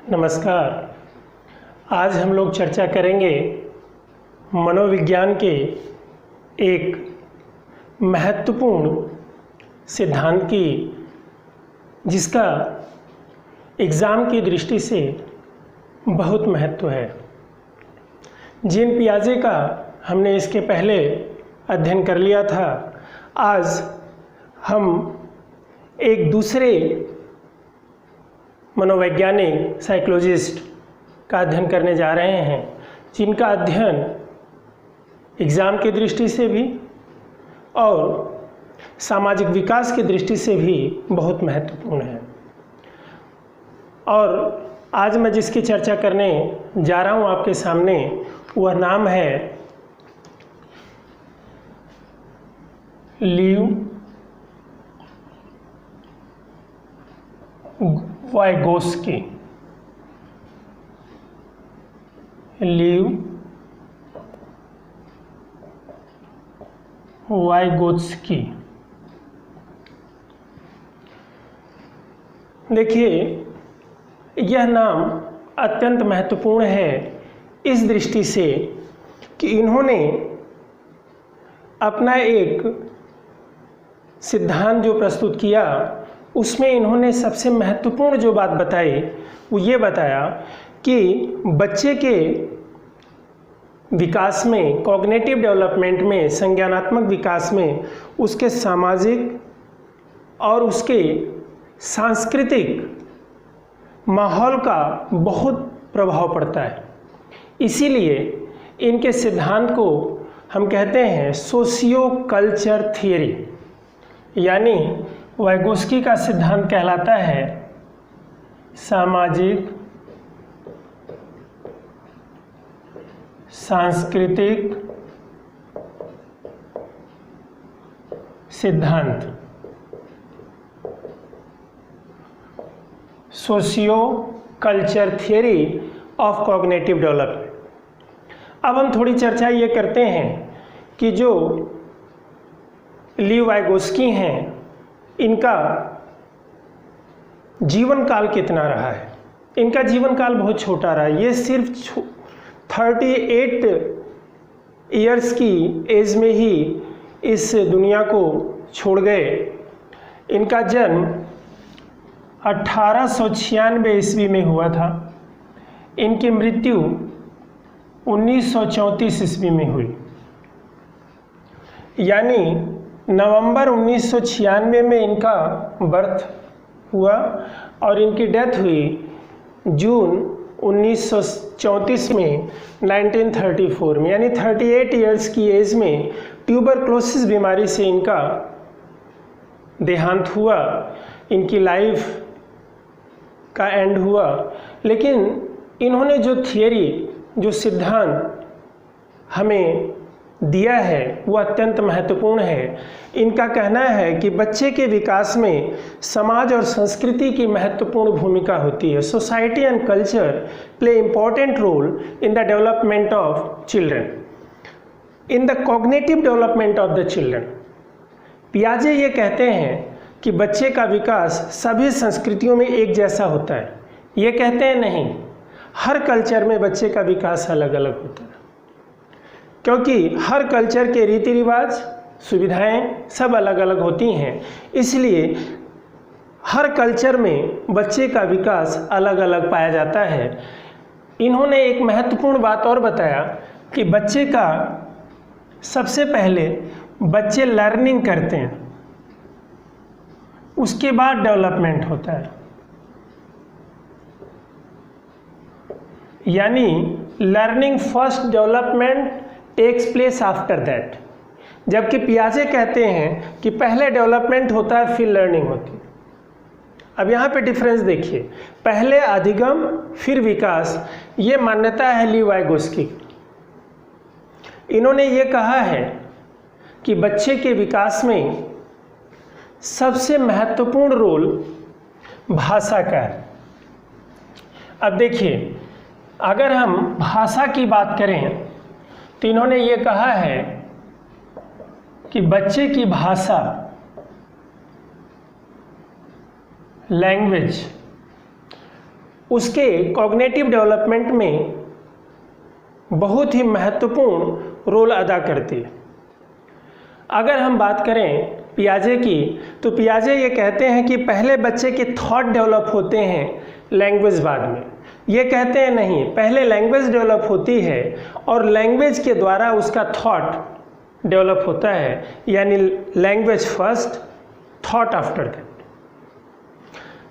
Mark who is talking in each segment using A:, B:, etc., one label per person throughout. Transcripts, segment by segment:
A: नमस्कार। आज हम लोग चर्चा करेंगे मनोविज्ञान के एक महत्वपूर्ण सिद्धांत की, जिसका एग्ज़ाम की दृष्टि से बहुत महत्व है। जीन पियाजे का हमने इसके पहले अध्ययन कर लिया था। आज हम एक दूसरे मनोवैज्ञानिक साइकोलॉजिस्ट का अध्ययन करने जा रहे हैं, जिनका अध्ययन एग्ज़ाम की दृष्टि से भी और सामाजिक विकास की दृष्टि से भी बहुत महत्वपूर्ण है। और आज मैं जिसकी चर्चा करने जा रहा हूँ आपके सामने, वह नाम है लीव वाइगोस्की। Leave Vygotsky. देखिए, यह नाम अत्यंत महत्वपूर्ण है इस दृष्टि से कि इन्होंने अपना एक सिद्धांत जो प्रस्तुत किया, उसमें इन्होंने सबसे महत्वपूर्ण जो बात बताई वो ये बताया कि बच्चे के विकास में, कॉग्निटिव डेवलपमेंट में, संज्ञानात्मक विकास में उसके सामाजिक और उसके सांस्कृतिक माहौल का बहुत प्रभाव पड़ता है। इसीलिए इनके सिद्धांत को हम कहते हैं सोशियो कल्चर थियरी, यानी वाइगोस्की का सिद्धांत कहलाता है सामाजिक सांस्कृतिक सिद्धांत, socio culture theory of cognitive development. अब हम थोड़ी चर्चा ये करते हैं कि जो लीव वाइगोस्की हैं, इनका जीवन काल कितना रहा है। इनका जीवन काल बहुत छोटा रहा है। ये सिर्फ 38 ईयर्स की एज में ही इस दुनिया को छोड़ गए। इनका जन्म 1896 ईस्वी में हुआ था। इनकी मृत्यु 1934 ईस्वी में हुई, यानी नवंबर 1996 में इनका बर्थ हुआ और इनकी डेथ हुई जून 1934 में, 1934 में, यानी 38 ईयर्स की एज में ट्यूबरक्लोसिस बीमारी से इनका देहांत हुआ। इनकी लाइफ का एंड हुआ। लेकिन इन्होंने जो थियरी, जो सिद्धांत हमें दिया है, वो अत्यंत महत्वपूर्ण है। इनका कहना है कि बच्चे के विकास में समाज और संस्कृति की महत्वपूर्ण भूमिका होती है। Society and culture play important role in the development of children, in the cognitive development of the children. पियाजे ये कहते हैं कि बच्चे का विकास सभी संस्कृतियों में एक जैसा होता है। ये कहते हैं नहीं, हर कल्चर में बच्चे का विकास अलग अलग होता है, क्योंकि हर कल्चर के रीति रिवाज, सुविधाएं सब अलग अलग होती हैं। इसलिए हर कल्चर में बच्चे का विकास अलग अलग पाया जाता है। इन्होंने एक महत्वपूर्ण बात और बताया कि बच्चे का सबसे पहले बच्चे लर्निंग करते हैं, उसके बाद डेवलपमेंट होता है। यानी learning first, development takes place after that. जबकि पियाजे कहते हैं कि पहले डेवलपमेंट होता है, फिर लर्निंग होती है। अब यहाँ पे डिफरेंस देखिए, पहले अधिगम फिर विकास, ये मान्यता है लीव वाइगोस्की। इन्होंने ये कहा है कि बच्चे के विकास में सबसे महत्वपूर्ण रोल भाषा का है। अब देखिए, अगर हम भाषा की बात करें तो इन्होंने ये कहा है कि बच्चे की भाषा, लैंग्वेज उसके कॉग्निटिव डेवलपमेंट में बहुत ही महत्वपूर्ण रोल अदा करती है। अगर हम बात करें पियाजे की, तो पियाजे ये कहते हैं कि पहले बच्चे के थॉट डेवलप होते हैं, लैंग्वेज बाद में। ये कहते हैं नहीं, पहले लैंग्वेज डेवलप होती है और लैंग्वेज के द्वारा उसका थॉट डेवलप होता है, यानी language first, thought after that.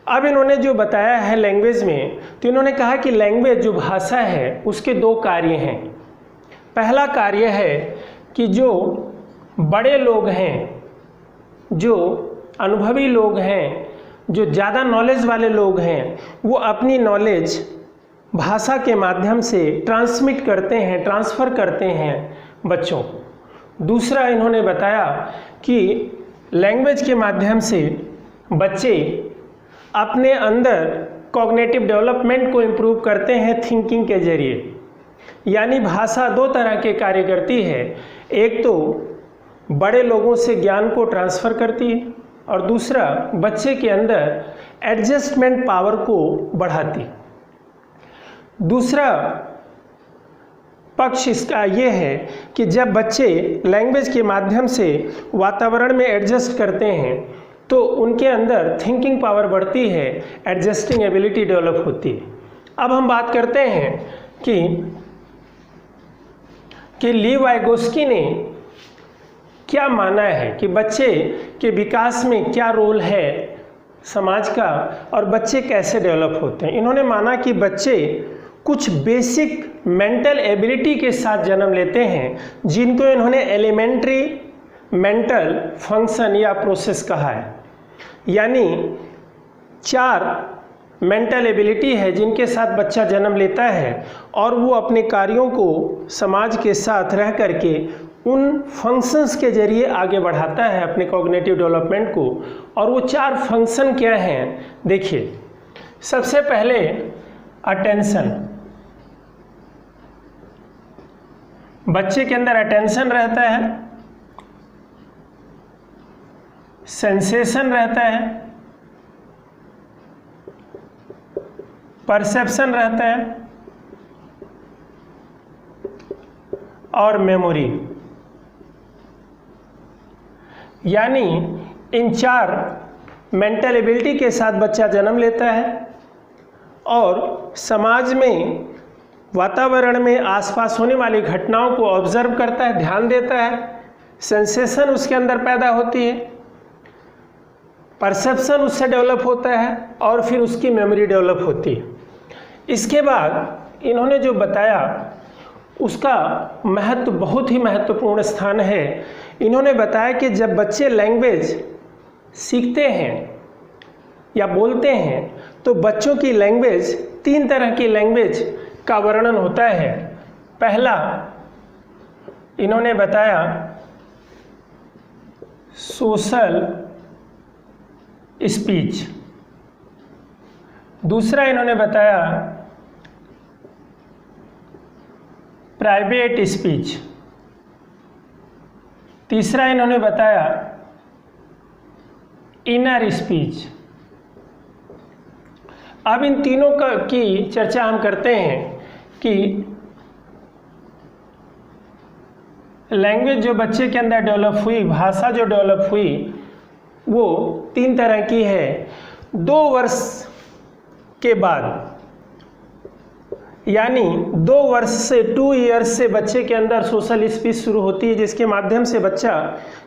A: अब इन्होंने जो बताया है लैंग्वेज में, तो इन्होंने कहा कि लैंग्वेज जो भाषा है उसके दो कार्य हैं। पहला कार्य है कि जो बड़े लोग हैं, जो अनुभवी लोग हैं, जो ज़्यादा नॉलेज वाले लोग हैं, वो अपनी नॉलेज भाषा के माध्यम से ट्रांसमिट करते हैं, ट्रांसफ़र करते हैं बच्चों। दूसरा इन्होंने बताया कि लैंग्वेज के माध्यम से बच्चे अपने अंदर कॉग्निटिव डेवलपमेंट को इम्प्रूव करते हैं थिंकिंग के जरिए। यानी भाषा दो तरह के कार्य करती है, एक तो बड़े लोगों से ज्ञान को ट्रांसफ़र करती है और दूसरा बच्चे के अंदर एडजस्टमेंट पावर को बढ़ाती। दूसरा पक्ष इसका ये है कि जब बच्चे लैंग्वेज के माध्यम से वातावरण में एडजस्ट करते हैं तो उनके अंदर थिंकिंग पावर बढ़ती है, एडजस्टिंग एबिलिटी डेवलप होती है। अब हम बात करते हैं कि लीव वाइगोस्की ने क्या माना है कि बच्चे के विकास में क्या रोल है समाज का और बच्चे कैसे डेवलप होते हैं। इन्होंने माना कि बच्चे कुछ बेसिक मेंटल एबिलिटी के साथ जन्म लेते हैं, जिनको इन्होंने एलिमेंट्री मेंटल फंक्शन या प्रोसेस कहा है। यानी 4 मेंटल एबिलिटी है जिनके साथ बच्चा जन्म लेता है और वो अपने कार्यों को समाज के साथ रह करके उन फंक्शंस के जरिए आगे बढ़ाता है अपने कॉग्निटिव डेवलपमेंट को। और वो 4 फंक्शन क्या हैं, देखिए। सबसे पहले अटेंशन, बच्चे के अंदर अटेंशन रहता है, सेंसेशन रहता है, परसेप्शन रहता है और मेमोरी। यानी इन 4 मेंटल एबिलिटी के साथ बच्चा जन्म लेता है और समाज में, वातावरण में आसपास होने वाली घटनाओं को ऑब्जर्व करता है, ध्यान देता है, सेंसेशन उसके अंदर पैदा होती है, परसेप्शन उससे डेवलप होता है और फिर उसकी मेमोरी डेवलप होती है। इसके बाद इन्होंने जो बताया उसका महत्व, बहुत ही महत्वपूर्ण स्थान है। इन्होंने बताया कि जब बच्चे लैंग्वेज सीखते हैं या बोलते हैं तो बच्चों की लैंग्वेज, 3 तरह की लैंग्वेज का वर्णन होता है। पहला इन्होंने बताया सोशल स्पीच, दूसरा इन्होंने बताया प्राइवेट स्पीच, तीसरा इन्होंने बताया इनर स्पीच। अब इन तीनों की चर्चा हम करते हैं कि लैंग्वेज जो बच्चे के अंदर डेवलप हुई, भाषा जो डेवलप हुई, वो 3 तरह की है। 2 वर्ष के बाद, यानी 2 वर्ष से 2 ईयर्स से बच्चे के अंदर सोशल स्पीच शुरू होती है, जिसके माध्यम से बच्चा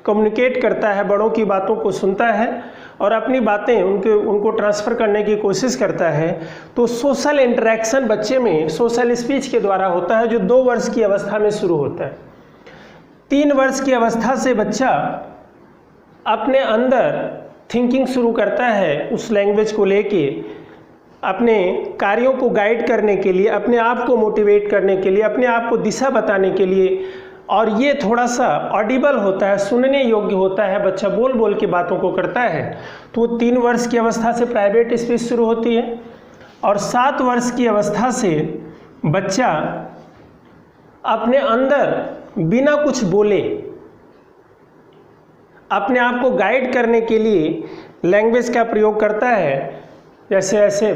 A: कम्युनिकेट करता है, बड़ों की बातों को सुनता है और अपनी बातें उनको ट्रांसफ़र करने की कोशिश करता है। तो सोशल इंटरेक्शन बच्चे में सोशल स्पीच के द्वारा होता है, जो 2 वर्ष की अवस्था में शुरू होता है। 3 वर्ष की अवस्था से बच्चा अपने अंदर थिंकिंग शुरू करता है, उस लैंग्वेज को लेके अपने कार्यों को गाइड करने के लिए, अपने आप को मोटिवेट करने के लिए, अपने आप को दिशा बताने के लिए। और ये थोड़ा सा ऑडिबल होता है, सुनने योग्य होता है, बच्चा बोल बोल के बातों को करता है। तो 3 वर्ष की अवस्था से प्राइवेट स्पीच शुरू होती है और 7 वर्ष की अवस्था से बच्चा अपने अंदर बिना कुछ बोले अपने आप को गाइड करने के लिए लैंग्वेज का प्रयोग करता है। जैसे ऐसे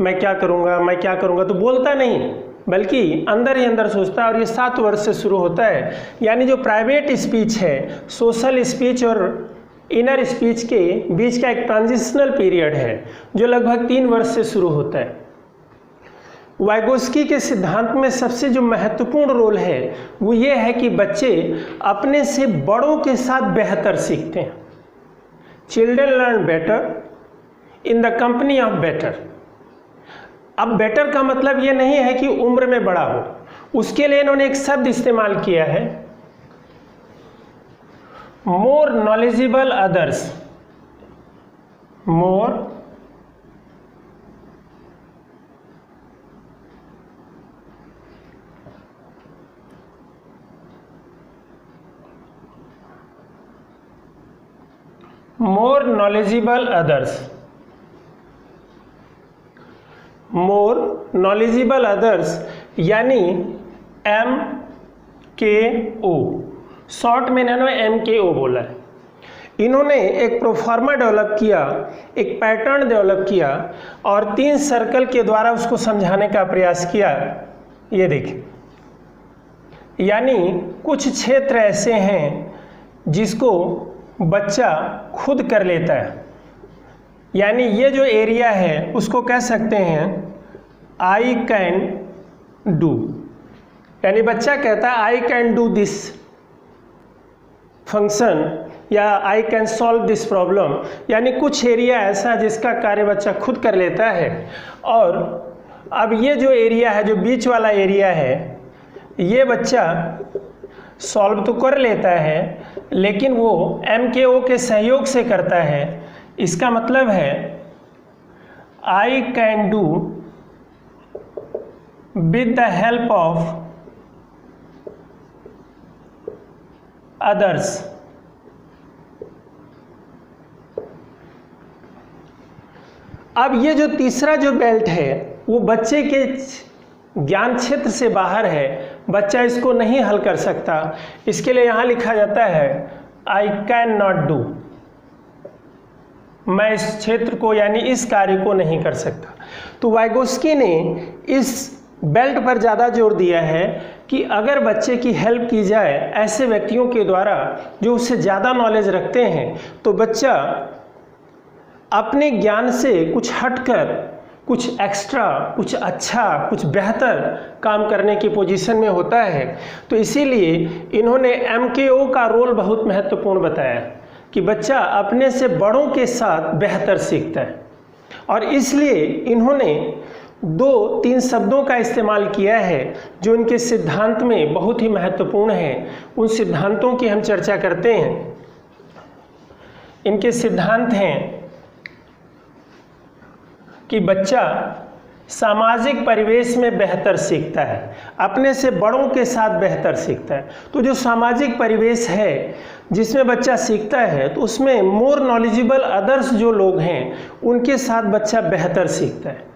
A: मैं क्या करूँगा, मैं क्या करूँगा, तो बोलता नहीं, बल्कि अंदर ही अंदर सोचता है। और ये 7 वर्ष से शुरू होता है। यानी जो प्राइवेट स्पीच है, सोशल स्पीच और इनर स्पीच के बीच का एक ट्रांजिशनल पीरियड है जो लगभग 3 वर्ष से शुरू होता है। वाइगोस्की के सिद्धांत में सबसे जो महत्वपूर्ण रोल है वो ये है कि बच्चे अपने से बड़ों के साथ बेहतर सीखते हैं। Children learn better in the company of better. अब बेटर का मतलब ये नहीं है कि उम्र में बड़ा हो, उसके लिए इन्होंने एक शब्द इस्तेमाल किया है, more knowledgeable others. More knowledgeable others. More knowledgeable others यानी MKO, शॉर्ट में इन्होंने MKO बोला है। इन्होंने एक प्रोफार्मा डेवलप किया, एक पैटर्न डेवलप किया और 3 सर्कल के द्वारा उसको समझाने का प्रयास किया। ये देखिए, यानी कुछ क्षेत्र ऐसे हैं जिसको बच्चा खुद कर लेता है। यानी ये जो एरिया है उसको कह सकते हैं आई कैन डू। यानी बच्चा कहता है I can do this function या I can solve this problem. यानी कुछ एरिया ऐसा जिसका कार्य बच्चा खुद कर लेता है। और अब ये जो एरिया है, जो बीच वाला एरिया है, ये बच्चा सॉल्व तो कर लेता है लेकिन वो MKO के सहयोग से करता है। इसका मतलब है I can do with the help of others. अब ये जो तीसरा जो बेल्ट है वो बच्चे के ज्ञान क्षेत्र से बाहर है, बच्चा इसको नहीं हल कर सकता। इसके लिए यहाँ लिखा जाता है आई कैन नॉट डू। मैं इस क्षेत्र को यानी इस कार्य को नहीं कर सकता। तो वाइगोस्की ने इस बेल्ट पर ज़्यादा जोर दिया है कि अगर बच्चे की हेल्प की जाए ऐसे व्यक्तियों के द्वारा जो उससे ज़्यादा नॉलेज रखते हैं, तो बच्चा अपने ज्ञान से कुछ हटकर कुछ एक्स्ट्रा, कुछ अच्छा, कुछ बेहतर काम करने की पोजीशन में होता है। तो इसीलिए इन्होंने MKO का रोल बहुत महत्वपूर्ण बताया कि बच्चा अपने से बड़ों के साथ बेहतर सीखता है। और इसलिए इन्होंने 2-3 शब्दों का इस्तेमाल किया है जो इनके सिद्धांत में बहुत ही महत्वपूर्ण है। उन सिद्धांतों की हम चर्चा करते हैं। इनके सिद्धांत हैं कि बच्चा सामाजिक परिवेश में बेहतर सीखता है, अपने से बड़ों के साथ बेहतर सीखता है। तो जो सामाजिक परिवेश है जिसमें बच्चा सीखता है, तो उसमें मोर नॉलेजेबल अदर्स जो लोग हैं उनके साथ बच्चा बेहतर सीखता है।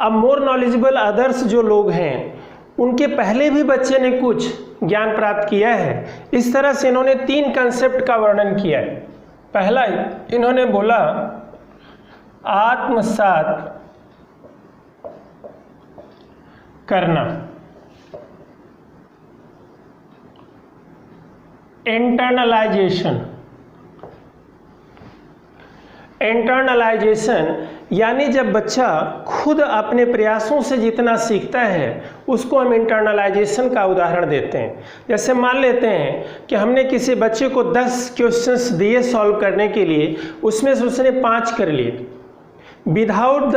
A: अब मोर नॉलेजेबल अदर्स जो लोग हैं उनके पहले भी बच्चे ने कुछ ज्ञान प्राप्त किया है। इस तरह से इन्होंने 3 कंसेप्ट का वर्णन किया है। पहला इन्होंने बोला आत्मसात करना, इंटरनलाइजेशन। इंटरनलाइजेशन यानी जब बच्चा खुद अपने प्रयासों से जितना सीखता है उसको हम इंटरनलाइजेशन का उदाहरण देते हैं। जैसे मान लेते हैं कि हमने किसी बच्चे को 10 क्वेश्चंस दिए सॉल्व करने के लिए, उसमें से उसने 5 कर लिए without the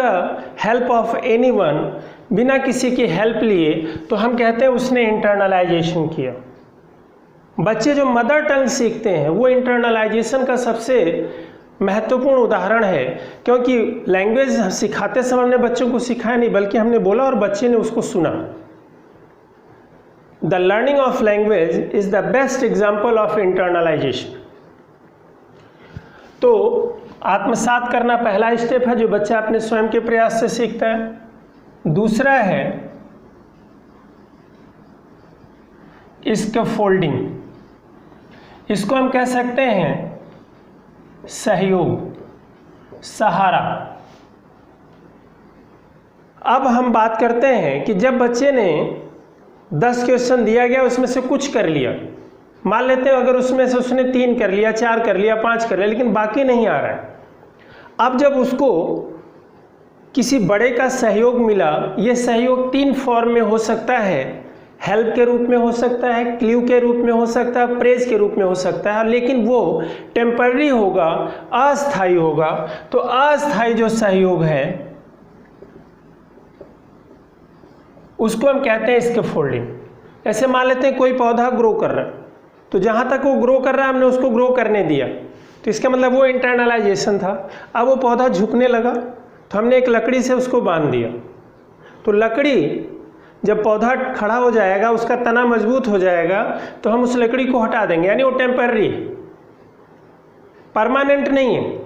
A: help of anyone, बिना किसी की हेल्प लिए, तो हम कहते हैं उसने इंटरनलाइजेशन किया। बच्चे जो मदर टंग सीखते हैं वो इंटरनलाइजेशन का सबसे महत्वपूर्ण उदाहरण है, क्योंकि लैंग्वेज सिखाते समय हमने बच्चों को सिखाया नहीं बल्कि हमने बोला और बच्चे ने उसको सुना। The learning of language is the best example of internalisation. तो आत्मसात करना पहला स्टेप है जो बच्चा अपने स्वयं के प्रयास से सीखता है। दूसरा है स्कैफोल्डिंग, इसको हम कह सकते हैं सहयोग, सहारा। अब हम बात करते हैं कि जब बच्चे ने 10 क्वेश्चन दिया गया, उसमें से कुछ कर लिया, मान लेते हैं अगर उसमें से उसने 3 कर लिया, 4 कर लिया, 5 कर लिया, लेकिन बाकी नहीं आ रहा है। अब जब उसको किसी बड़े का सहयोग मिला, ये सहयोग 3 फॉर्म में हो सकता है, हेल्प के रूप में हो सकता है, क्ल्यू के रूप में हो सकता है, प्रेज के रूप में हो सकता है, लेकिन वो टेम्पररी होगा, अस्थायी होगा। तो अस्थायी जो सहयोग है उसको हम कहते हैं स्कैफोल्डिंग। ऐसे मान लेते हैं कोई पौधा ग्रो कर रहा है, तो जहाँ तक वो ग्रो कर रहा है हमने उसको ग्रो करने दिया, तो इसका मतलब वो इंटरनलाइजेशन था। अब वो पौधा झुकने लगा तो हमने एक लकड़ी से उसको बांध दिया, तो लकड़ी जब पौधा खड़ा हो जाएगा, उसका तना मजबूत हो जाएगा, तो हम उस लकड़ी को हटा देंगे, यानी वो टेम्पररी, परमानेंट नहीं है।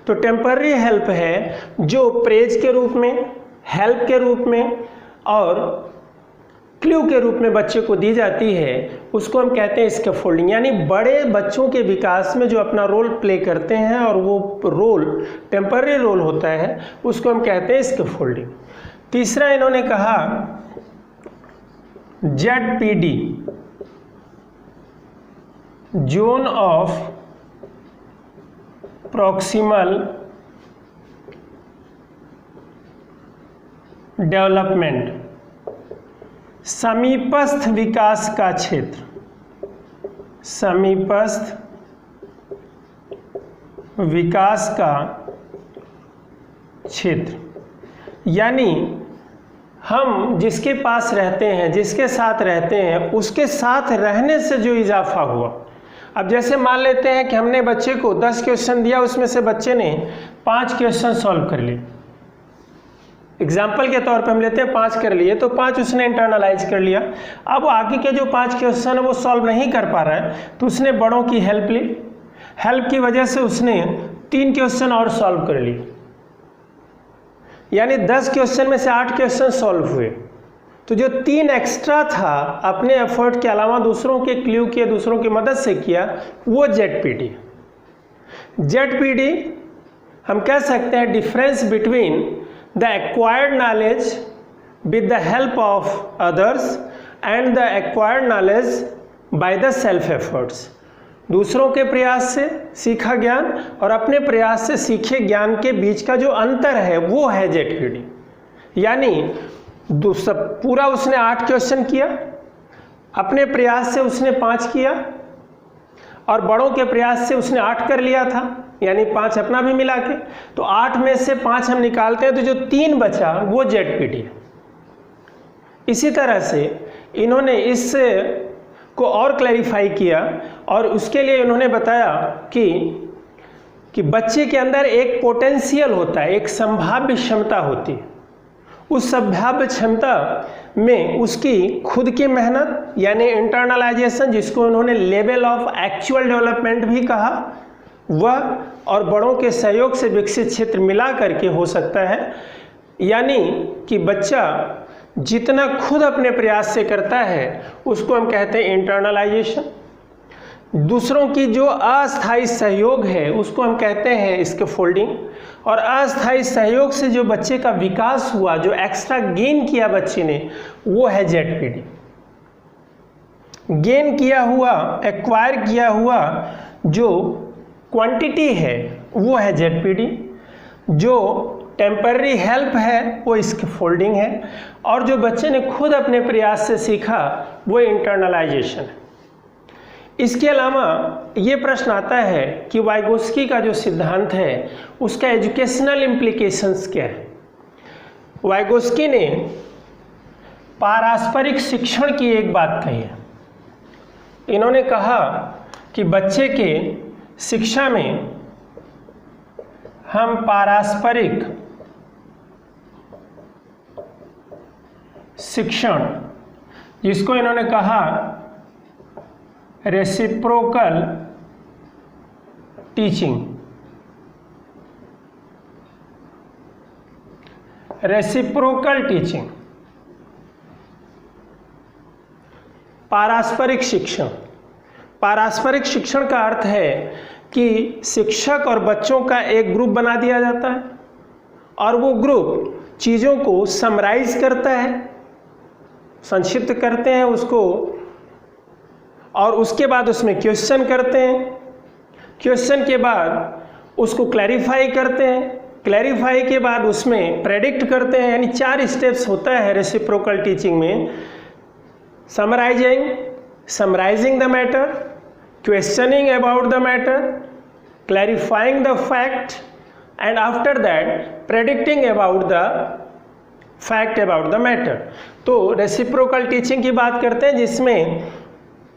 A: तो टेम्पररी हेल्प है जो प्रेज के रूप में, हेल्प के रूप में और क्ल्यू के रूप में बच्चे को दी जाती है, उसको हम कहते हैं स्कैफोल्डिंग। यानी बड़े बच्चों के विकास में जो अपना रोल प्ले करते हैं और वो रोल टेम्पररी रोल होता है, उसको हम कहते हैं स्कैफोल्डिंग। तीसरा इन्होंने कहा ZPD, zone of proximal development, समीपस्थ विकास का क्षेत्र, समीपस्थ विकास का क्षेत्र। यानी हम जिसके पास रहते हैं, जिसके साथ रहते हैं, उसके साथ रहने से जो इजाफा हुआ। अब जैसे मान लेते हैं कि हमने बच्चे को 10 क्वेश्चन दिया, उसमें से बच्चे ने 5 क्वेश्चन सॉल्व कर लिए। एग्जाम्पल के तौर पे हम लेते हैं 5 कर लिए, तो 5 उसने इंटरनलाइज कर लिया। अब आगे के जो 5 क्वेश्चन है वो सॉल्व नहीं कर पा रहा है, तो उसने बड़ों की हेल्प ली। हेल्प की वजह से उसने 3 क्वेश्चन और सॉल्व कर लिए, यानी 10 क्वेश्चन में से 8 क्वेश्चन सॉल्व हुए। तो जो 3 एक्स्ट्रा था अपने एफर्ट के अलावा दूसरों के क्ल्यू किए, दूसरों की मदद से किया, वो ZPD। ZPD हम कह सकते हैं difference between the acquired knowledge with the help of others and the acquired knowledge by the self efforts. दूसरों के प्रयास से सीखा ज्ञान और अपने प्रयास से सीखे ज्ञान के बीच का जो अंतर है वो है ZPD। यानी पूरा उसने 8 क्वेश्चन किया, अपने प्रयास से उसने 5 किया और बड़ों के प्रयास से उसने 8 कर लिया था, यानी 5 अपना भी मिला के। तो 8 में से 5 हम निकालते हैं तो जो 3 बचा वो ZPD है। इसी तरह से इन्होंने इस को और क्लैरिफाई किया और उसके लिए इन्होंने बताया कि बच्चे के अंदर एक पोटेंशियल होता है, एक संभाव्य क्षमता होती है। उस संभाव्य क्षमता में उसकी खुद की मेहनत यानी इंटरनलाइजेशन, जिसको उन्होंने लेवल ऑफ एक्चुअल डेवलपमेंट भी कहा, वह और बड़ों के सहयोग से विकसित क्षेत्र मिला करके हो सकता है। यानी कि बच्चा जितना खुद अपने प्रयास से करता है उसको हम कहते हैं इंटरनलाइजेशन। दूसरों की जो अस्थायी सहयोग है उसको हम कहते हैं स्कैफोल्डिंग। और अस्थायी सहयोग से जो बच्चे का विकास हुआ, जो एक्स्ट्रा गेन किया बच्चे ने, वो है ZPD। गेन किया हुआ, एक्वायर किया हुआ जो क्वांटिटी है वो है ZPD। जो टेम्पररी हेल्प है वो स्कैफोल्डिंग है और जो बच्चे ने खुद अपने प्रयास से सीखा वो इंटरनलाइजेशन है। इसके अलावा ये प्रश्न आता है कि वाइगोस्की का जो सिद्धांत है उसका एजुकेशनल इम्प्लीकेशंस क्या है। वाइगोस्की ने पारस्परिक शिक्षण की एक बात कही है। इन्होंने कहा कि बच्चे के शिक्षा में हम पारस्परिक शिक्षण, जिसको इन्होंने कहा रेसिप्रोकल टीचिंग, रेसिप्रोकल टीचिंग, पारस्परिक शिक्षण। पारस्परिक शिक्षण का अर्थ है कि शिक्षक और बच्चों का एक ग्रुप बना दिया जाता है और वो ग्रुप चीज़ों को समराइज करता है, संक्षिप्त करते हैं उसको, और उसके बाद उसमें क्वेश्चन करते हैं, क्वेश्चन के बाद उसको क्लैरिफाई करते हैं, क्लैरिफाई के बाद उसमें प्रेडिक्ट करते हैं। यानी 4 स्टेप्स होता है रेसिप्रोकल टीचिंग में: summarising the matter, questioning about the matter, clarifying the fact, and after that predicting about the fact about the matter. तो रेसिप्रोकल टीचिंग की बात करते हैं जिसमें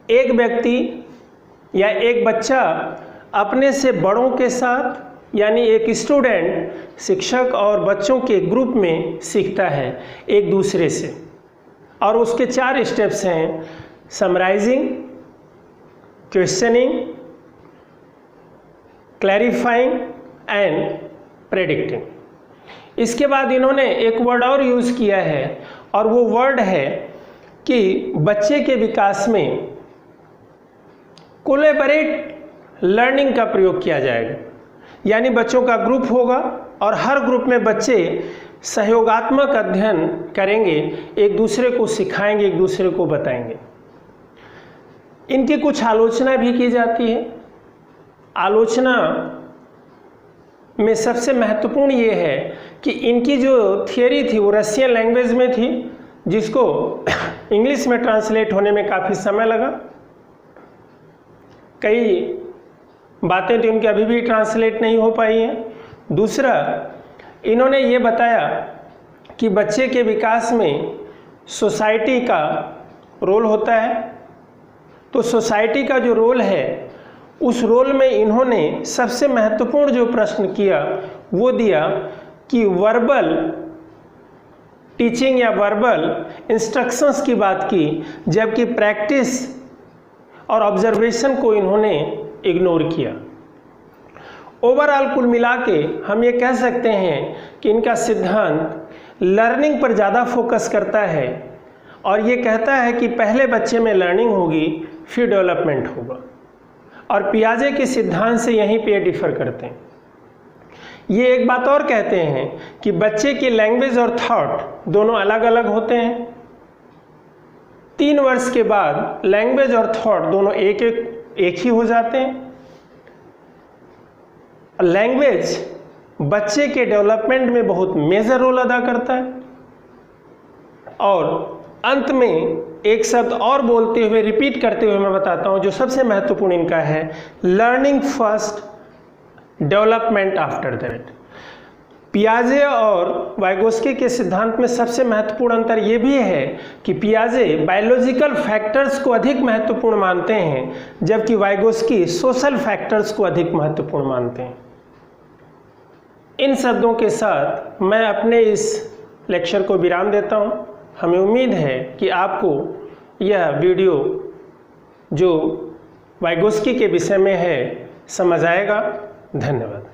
A: एक व्यक्ति या एक बच्चा अपने से बड़ों के साथ, यानी एक स्टूडेंट शिक्षक और बच्चों के ग्रुप में सीखता है एक दूसरे से। और उसके 4 स्टेप्स हैं: summarising, questioning, clarifying and predicting. इसके बाद इन्होंने एक वर्ड और यूज़ किया है, और वो वर्ड है कि बच्चे के विकास में कोलैबोरेट लर्निंग का प्रयोग किया जाएगा। यानी बच्चों का ग्रुप होगा और हर ग्रुप में बच्चे सहयोगात्मक अध्ययन करेंगे, एक दूसरे को सिखाएंगे, एक दूसरे को बताएंगे। इनकी कुछ आलोचना भी की जाती है। आलोचना में सबसे महत्वपूर्ण ये है कि इनकी जो थियरी थी वो रशियन लैंग्वेज में थी, जिसको इंग्लिश में ट्रांसलेट होने में काफ़ी समय लगा। कई बातें तो इनकी अभी भी ट्रांसलेट नहीं हो पाई हैं। दूसरा, इन्होंने ये बताया कि बच्चे के विकास में सोसाइटी का रोल होता है। तो सोसाइटी का जो रोल है, उस रोल में इन्होंने सबसे महत्वपूर्ण जो प्रश्न किया वो दिया कि वर्बल टीचिंग या वर्बल इंस्ट्रक्शंस की बात की, जबकि प्रैक्टिस और ऑब्जर्वेशन को इन्होंने इग्नोर किया। ओवरऑल कुल मिला के हम ये कह सकते हैं कि इनका सिद्धांत लर्निंग पर ज़्यादा फोकस करता है, और ये कहता है कि पहले बच्चे में लर्निंग होगी, फिर डेवलपमेंट होगा। और पियाजे के सिद्धांत से यहीं पे डिफर करते हैं। ये एक बात और कहते हैं कि बच्चे की लैंग्वेज और थॉट दोनों अलग अलग होते हैं। 3 वर्ष के बाद लैंग्वेज और थॉट दोनों एक ही हो जाते हैं। लैंग्वेज बच्चे के डेवलपमेंट में बहुत मेजर रोल अदा करता है। और अंत में एक शब्द और बोलते हुए, रिपीट करते हुए मैं बताता हूँ जो सबसे महत्वपूर्ण इनका है: learning first, development after that. पियाजे और वाइगोस्की के सिद्धांत में सबसे महत्वपूर्ण अंतर ये भी है कि पियाजे बायोलॉजिकल फैक्टर्स को अधिक महत्वपूर्ण मानते हैं, जबकि वाइगोस्की सोशल फैक्टर्स को अधिक महत्वपूर्ण मानते हैं। इन शब्दों के साथ मैं अपने इस लेक्चर को विराम देता हूँ। हमें उम्मीद है कि आपको यह वीडियो जो वाइगोस्की के विषय में है समझ आएगा। धन्यवाद।